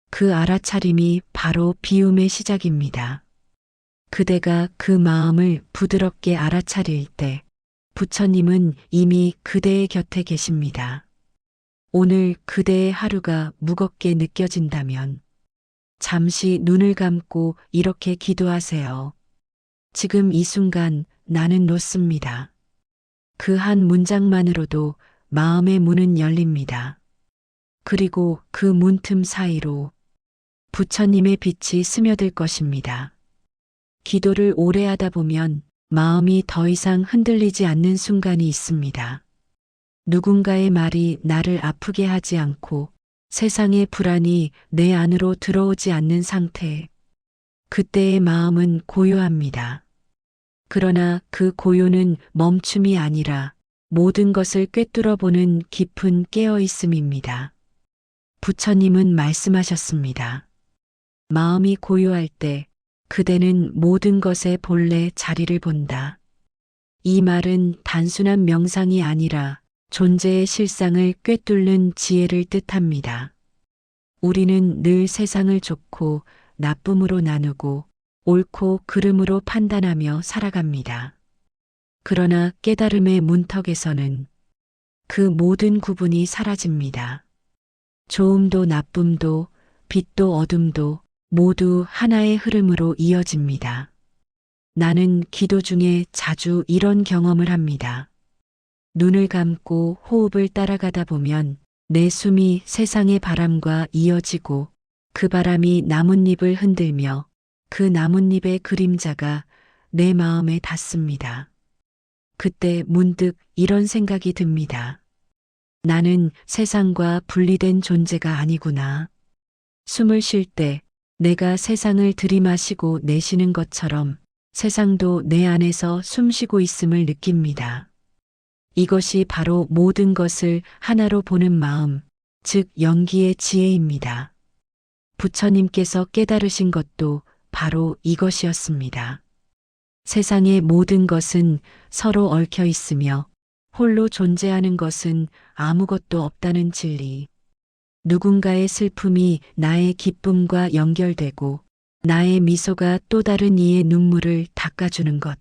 그 알아차림이 바로 비움의 시작입니다. 그대가 그 마음을 부드럽게 알아차릴 때 부처님은 이미 그대의 곁에 계십니다. 오늘 그대의 하루가 무겁게 느껴진다면 잠시 눈을 감고 이렇게 기도하세요. 지금 이 순간 나는 놓습니다. 그 한 문장만으로도 마음의 문은 열립니다. 그리고 그 문틈 사이로 부처님의 빛이 스며들 것입니다. 기도를 오래 하다 보면 마음이 더 이상 흔들리지 않는 순간이 있습니다. 누군가의 말이 나를 아프게 하지 않고 세상의 불안이 내 안으로 들어오지 않는 상태. 그때의 마음은 고요합니다. 그러나 그 고요는 멈춤이 아니라 모든 것을 꿰뚫어 보는 깊은 깨어있음입니다. 부처님은 말씀하셨습니다. 마음이 고요할 때 그대는 모든 것의 본래 자리를 본다. 이 말은 단순한 명상이 아니라 존재의 실상을 꿰뚫는 지혜를 뜻합니다. 우리는 늘 세상을 좋고 나쁨으로 나누고 옳고 그름으로 판단하며 살아갑니다. 그러나 깨달음의 문턱에서는 그 모든 구분이 사라집니다. 좋음도 나쁨도 빛도 어둠도 모두 하나의 흐름으로 이어집니다. 나는 기도 중에 자주 이런 경험을 합니다. 눈을 감고 호흡을 따라가다 보면 내 숨이 세상의 바람과 이어지고 그 바람이 나뭇잎을 흔들며 그 나뭇잎의 그림자가 내 마음에 닿습니다. 그때 문득 이런 생각이 듭니다. 나는 세상과 분리된 존재가 아니구나. 숨을 쉴 때 내가 세상을 들이마시고 내쉬는 것처럼 세상도 내 안에서 숨쉬고 있음을 느낍니다. 이것이 바로 모든 것을 하나로 보는 마음, 즉 영기의 지혜입니다. 부처님께서 깨달으신 것도 바로 이것이었습니다. 세상의 모든 것은 서로 얽혀 있으며 홀로 존재하는 것은 아무것도 없다는 진리. 누군가의 슬픔이 나의 기쁨과 연결되고 나의 미소가 또 다른 이의 눈물을 닦아주는 것.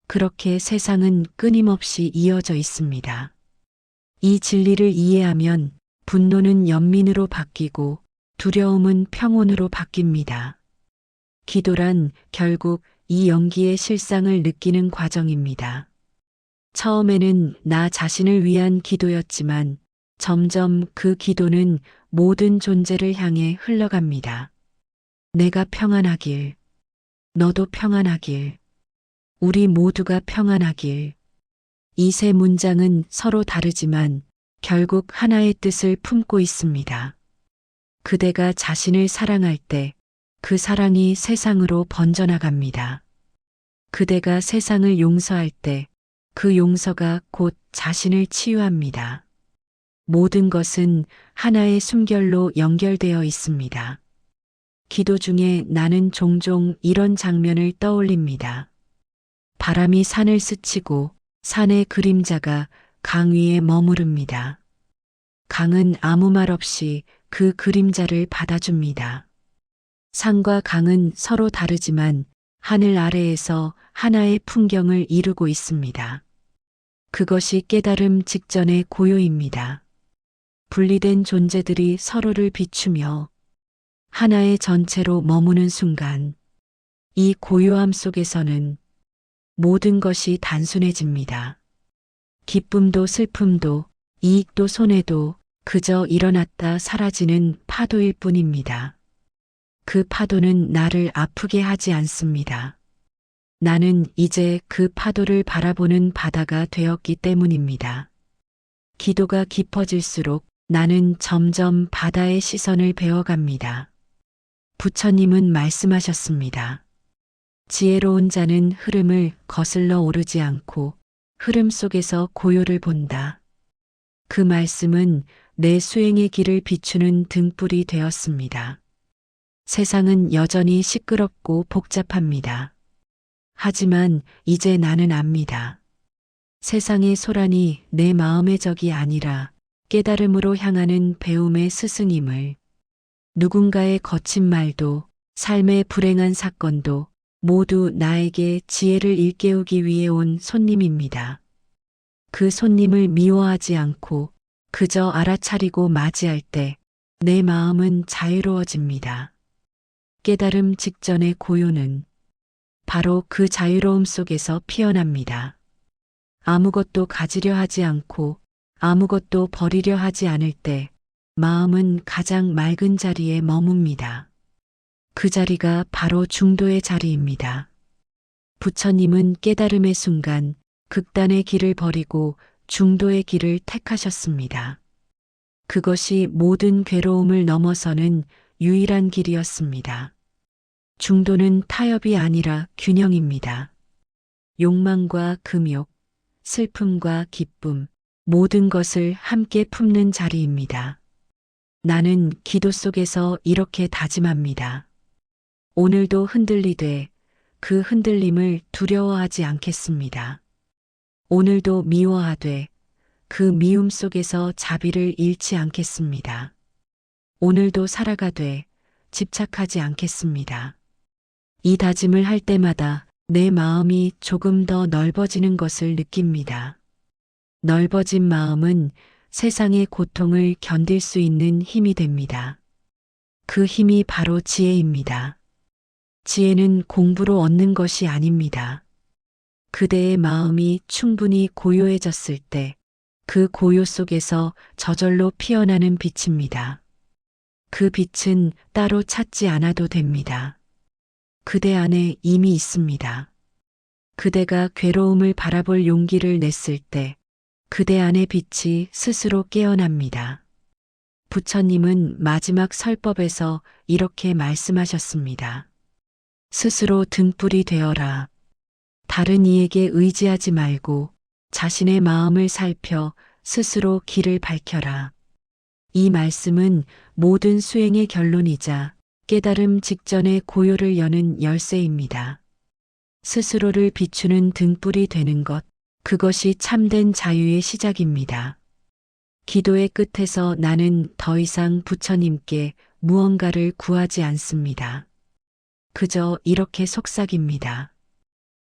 그렇게 세상은 끊임없이 이어져 있습니다. 이 진리를 이해하면 분노는 연민으로 바뀌고 두려움은 평온으로 바뀝니다. 기도란 결국 이 연기의 실상을 느끼는 과정입니다. 처음에는 나 자신을 위한 기도였지만 점점 그 기도는 모든 존재를 향해 흘러갑니다. 내가 평안하길, 너도 평안하길, 우리 모두가 평안하길. 이 세 문장은 서로 다르지만 결국 하나의 뜻을 품고 있습니다. 그대가 자신을 사랑할 때 그 사랑이 세상으로 번져나갑니다. 그대가 세상을 용서할 때 그 용서가 곧 자신을 치유합니다. 모든 것은 하나의 숨결로 연결되어 있습니다. 기도 중에 나는 종종 이런 장면을 떠올립니다. 바람이 산을 스치고 산의 그림자가 강 위에 머무릅니다. 강은 아무 말 없이 그 그림자를 받아줍니다. 산과 강은 서로 다르지만 하늘 아래에서 하나의 풍경을 이루고 있습니다. 그것이 깨달음 직전의 고요입니다. 분리된 존재들이 서로를 비추며 하나의 전체로 머무는 순간 이 고요함 속에서는 모든 것이 단순해집니다. 기쁨도 슬픔도 이익도 손해도 그저 일어났다 사라지는 파도일 뿐입니다. 그 파도는 나를 아프게 하지 않습니다. 나는 이제 그 파도를 바라보는 바다가 되었기 때문입니다. 기도가 깊어질수록 나는 점점 바다의 시선을 배워갑니다. 부처님은 말씀하셨습니다. 지혜로운 자는 흐름을 거슬러 오르지 않고 흐름 속에서 고요를 본다. 그 말씀은 내 수행의 길을 비추는 등불이 되었습니다. 세상은 여전히 시끄럽고 복잡합니다. 하지만 이제 나는 압니다. 세상의 소란이 내 마음의 적이 아니라 깨달음으로 향하는 배움의 스승임을. 누군가의 거친 말도 삶의 불행한 사건도 모두 나에게 지혜를 일깨우기 위해 온 손님입니다. 그 손님을 미워하지 않고 그저 알아차리고 맞이할 때 내 마음은 자유로워집니다. 깨달음 직전의 고요는 바로 그 자유로움 속에서 피어납니다. 아무것도 가지려 하지 않고 아무것도 버리려 하지 않을 때 마음은 가장 맑은 자리에 머뭅니다. 그 자리가 바로 중도의 자리입니다. 부처님은 깨달음의 순간 극단의 길을 버리고 중도의 길을 택하셨습니다. 그것이 모든 괴로움을 넘어서는 유일한 길이었습니다. 중도는 타협이 아니라 균형입니다. 욕망과 금욕, 슬픔과 기쁨, 모든 것을 함께 품는 자리입니다. 나는 기도 속에서 이렇게 다짐합니다. 오늘도 흔들리되 그 흔들림을 두려워하지 않겠습니다. 오늘도 미워하되 그 미움 속에서 자비를 잃지 않겠습니다. 오늘도 살아가되 집착하지 않겠습니다. 이 다짐을 할 때마다 내 마음이 조금 더 넓어지는 것을 느낍니다. 넓어진 마음은 세상의 고통을 견딜 수 있는 힘이 됩니다. 그 힘이 바로 지혜입니다. 지혜는 공부로 얻는 것이 아닙니다. 그대의 마음이 충분히 고요해졌을 때 그 고요 속에서 저절로 피어나는 빛입니다. 그 빛은 따로 찾지 않아도 됩니다. 그대 안에 이미 있습니다. 그대가 괴로움을 바라볼 용기를 냈을 때 그대 안의 빛이 스스로 깨어납니다. 부처님은 마지막 설법에서 이렇게 말씀하셨습니다. 스스로 등불이 되어라. 다른 이에게 의지하지 말고 자신의 마음을 살펴 스스로 길을 밝혀라. 이 말씀은 모든 수행의 결론이자 깨달음 직전의 고요를 여는 열쇠입니다. 스스로를 비추는 등불이 되는 것, 그것이 참된 자유의 시작입니다. 기도의 끝에서 나는 더 이상 부처님께 무언가를 구하지 않습니다. 그저 이렇게 속삭입니다.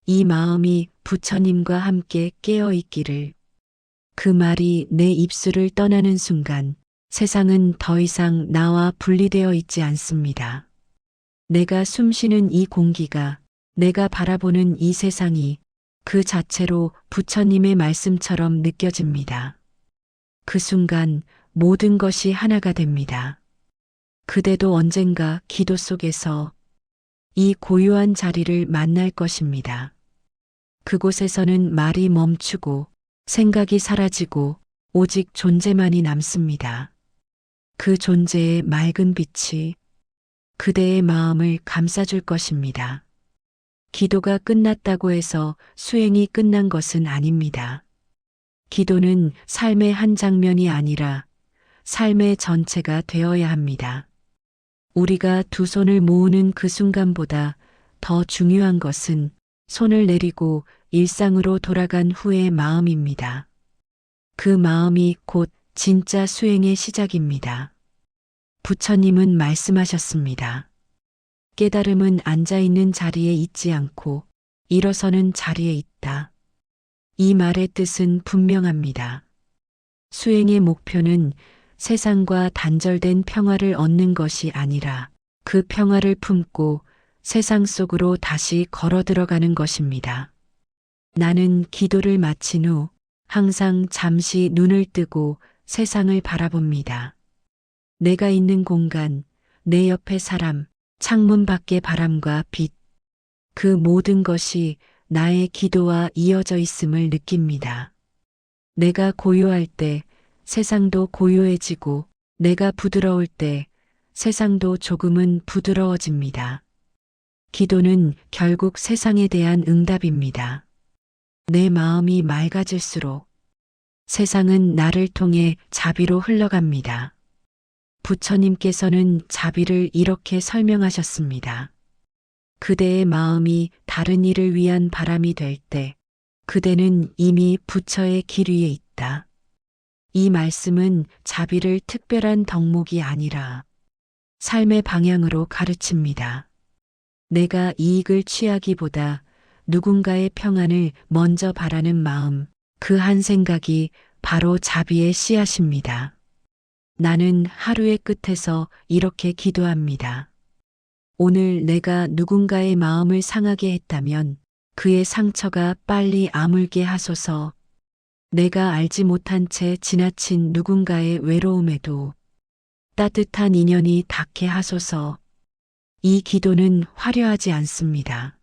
이 마음이 부처님과 함께 깨어 있기를. 그 말이 내 입술을 떠나는 순간 세상은 더 이상 나와 분리되어 있지 않습니다. 내가 숨쉬는 이 공기가, 내가 바라보는 이 세상이 그 자체로 부처님의 말씀처럼 느껴집니다. 그 순간 모든 것이 하나가 됩니다. 그대도 언젠가 기도 속에서 이 고요한 자리를 만날 것입니다. 그곳에서는 말이 멈추고 생각이 사라지고 오직 존재만이 남습니다. 그 존재의 맑은 빛이 그대의 마음을 감싸줄 것입니다. 기도가 끝났다고 해서 수행이 끝난 것은 아닙니다. 기도는 삶의 한 장면이 아니라 삶의 전체가 되어야 합니다. 우리가 두 손을 모으는 그 순간보다 더 중요한 것은 손을 내리고 일상으로 돌아간 후의 마음입니다. 그 마음이 곧 진짜 수행의 시작입니다. 부처님은 말씀하셨습니다. 깨달음은 앉아있는 자리에 있지 않고 일어서는 자리에 있다. 이 말의 뜻은 분명합니다. 수행의 목표는 세상과 단절된 평화를 얻는 것이 아니라 그 평화를 품고 세상 속으로 다시 걸어 들어가는 것입니다. 나는 기도를 마친 후 항상 잠시 눈을 뜨고 세상을 바라봅니다. 내가 있는 공간, 내 옆의 사람, 창문 밖의 바람과 빛, 그 모든 것이 나의 기도와 이어져 있음을 느낍니다. 내가 고요할 때 세상도 고요해지고 내가 부드러울 때 세상도 조금은 부드러워집니다. 기도는 결국 세상에 대한 응답입니다. 내 마음이 맑아질수록 세상은 나를 통해 자비로 흘러갑니다. 부처님께서는 자비를 이렇게 설명하셨습니다. 그대의 마음이 다른 이를 위한 바람이 될 때 그대는 이미 부처의 길 위에 있다. 이 말씀은 자비를 특별한 덕목이 아니라 삶의 방향으로 가르칩니다. 내가 이익을 취하기보다 누군가의 평안을 먼저 바라는 마음, 그 한 생각이 바로 자비의 씨앗입니다. 나는 하루의 끝에서 이렇게 기도합니다. 오늘 내가 누군가의 마음을 상하게 했다면 그의 상처가 빨리 아물게 하소서. 내가 알지 못한 채 지나친 누군가의 외로움에도 따뜻한 인연이 닿게 하소서. 이 기도는 화려하지 않습니다.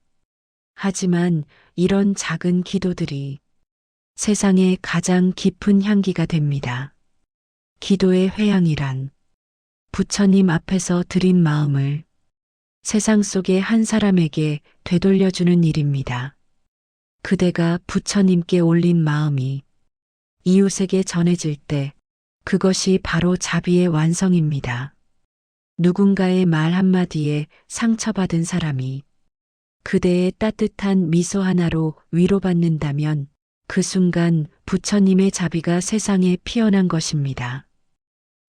하지만 이런 작은 기도들이 세상의 가장 깊은 향기가 됩니다. 기도의 회향이란 부처님 앞에서 드린 마음을 세상 속의 한 사람에게 되돌려주는 일입니다. 그대가 부처님께 올린 마음이 이웃에게 전해질 때 그것이 바로 자비의 완성입니다. 누군가의 말 한마디에 상처받은 사람이 그대의 따뜻한 미소 하나로 위로받는다면 그 순간 부처님의 자비가 세상에 피어난 것입니다.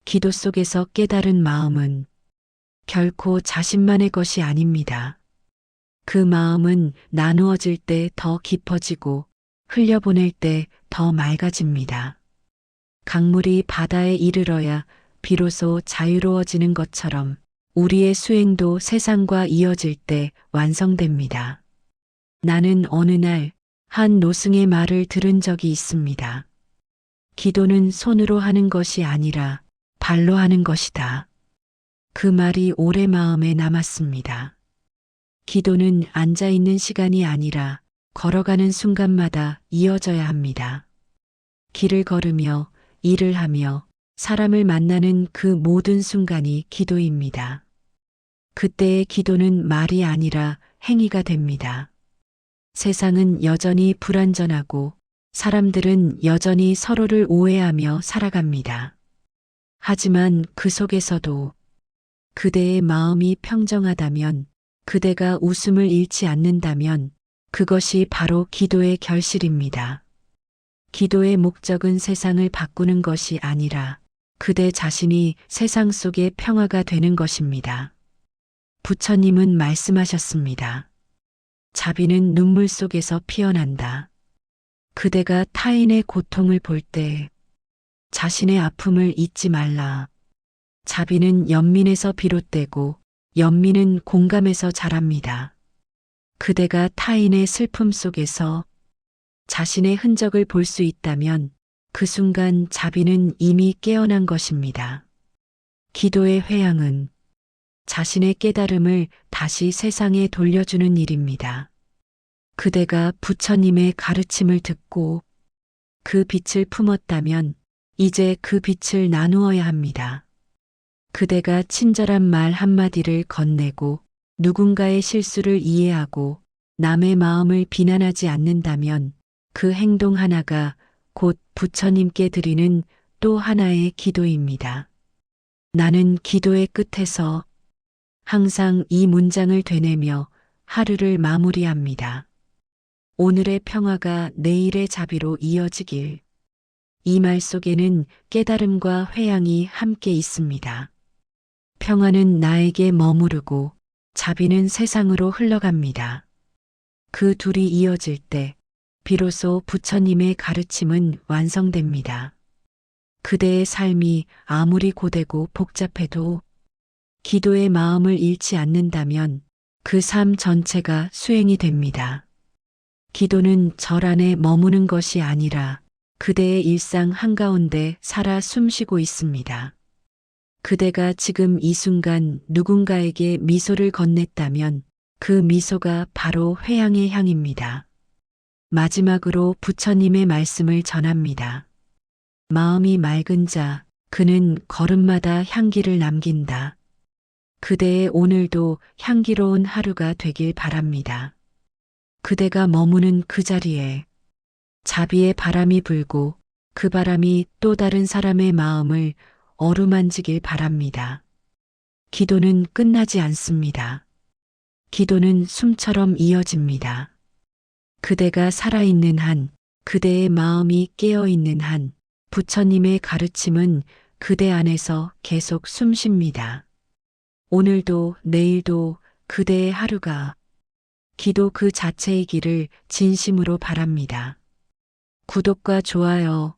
기도 속에서 깨달은 마음은 결코 자신만의 것이 아닙니다. 그 마음은 나누어질 때 더 깊어지고 흘려보낼 때 더 맑아집니다. 강물이 바다에 이르러야 비로소 자유로워지는 것처럼 우리의 수행도 세상과 이어질 때 완성됩니다. 나는 어느 날 한 노승의 말을 들은 적이 있습니다. 기도는 손으로 하는 것이 아니라 발로 하는 것이다. 그 말이 오래 마음에 남았습니다. 기도는 앉아 있는 시간이 아니라 걸어가는 순간마다 이어져야 합니다. 길을 걸으며 일을 하며 사람을 만나는 그 모든 순간이 기도입니다. 그때의 기도는 말이 아니라 행위가 됩니다. 세상은 여전히 불완전하고 사람들은 여전히 서로를 오해하며 살아갑니다. 하지만 그 속에서도 그대의 마음이 평정하다면, 그대가 웃음을 잃지 않는다면 그것이 바로 기도의 결실입니다. 기도의 목적은 세상을 바꾸는 것이 아니라 그대 자신이 세상 속의 평화가 되는 것입니다. 부처님은 말씀하셨습니다. 자비는 눈물 속에서 피어난다. 그대가 타인의 고통을 볼 때 자신의 아픔을 잊지 말라. 자비는 연민에서 비롯되고 연민은 공감에서 자랍니다. 그대가 타인의 슬픔 속에서 자신의 흔적을 볼 수 있다면 그 순간 자비는 이미 깨어난 것입니다. 기도의 회양은 자신의 깨달음을 다시 세상에 돌려주는 일입니다. 그대가 부처님의 가르침을 듣고 그 빛을 품었다면 이제 그 빛을 나누어야 합니다. 그대가 친절한 말 한마디를 건네고 누군가의 실수를 이해하고 남의 마음을 비난하지 않는다면 그 행동 하나가 곧 부처님께 드리는 또 하나의 기도입니다. 나는 기도의 끝에서 항상 이 문장을 되뇌며 하루를 마무리합니다. 오늘의 평화가 내일의 자비로 이어지길. 이 말 속에는 깨달음과 회양이 함께 있습니다. 평화는 나에게 머무르고 자비는 세상으로 흘러갑니다. 그 둘이 이어질 때 비로소 부처님의 가르침은 완성됩니다. 그대의 삶이 아무리 고되고 복잡해도 기도의 마음을 잃지 않는다면 그 삶 전체가 수행이 됩니다. 기도는 절 안에 머무는 것이 아니라 그대의 일상 한가운데 살아 숨쉬고 있습니다. 그대가 지금 이 순간 누군가에게 미소를 건넸다면 그 미소가 바로 회양의 향입니다. 마지막으로 부처님의 말씀을 전합니다. 마음이 맑은 자, 그는 걸음마다 향기를 남긴다. 그대의 오늘도 향기로운 하루가 되길 바랍니다. 그대가 머무는 그 자리에 자비의 바람이 불고 그 바람이 또 다른 사람의 마음을 어루만지길 바랍니다. 기도는 끝나지 않습니다. 기도는 숨처럼 이어집니다. 그대가 살아있는 한, 그대의 마음이 깨어있는 한, 부처님의 가르침은 그대 안에서 계속 숨쉽니다. 오늘도 내일도 그대의 하루가 기도 그 자체이기를 진심으로 바랍니다. 구독과 좋아요,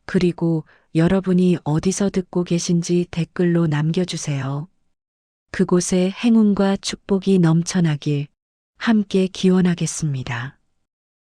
그리고 여러분이 어디서 듣고 계신지 댓글로 남겨주세요. 그곳에 행운과 축복이 넘쳐나길 함께 기원하겠습니다.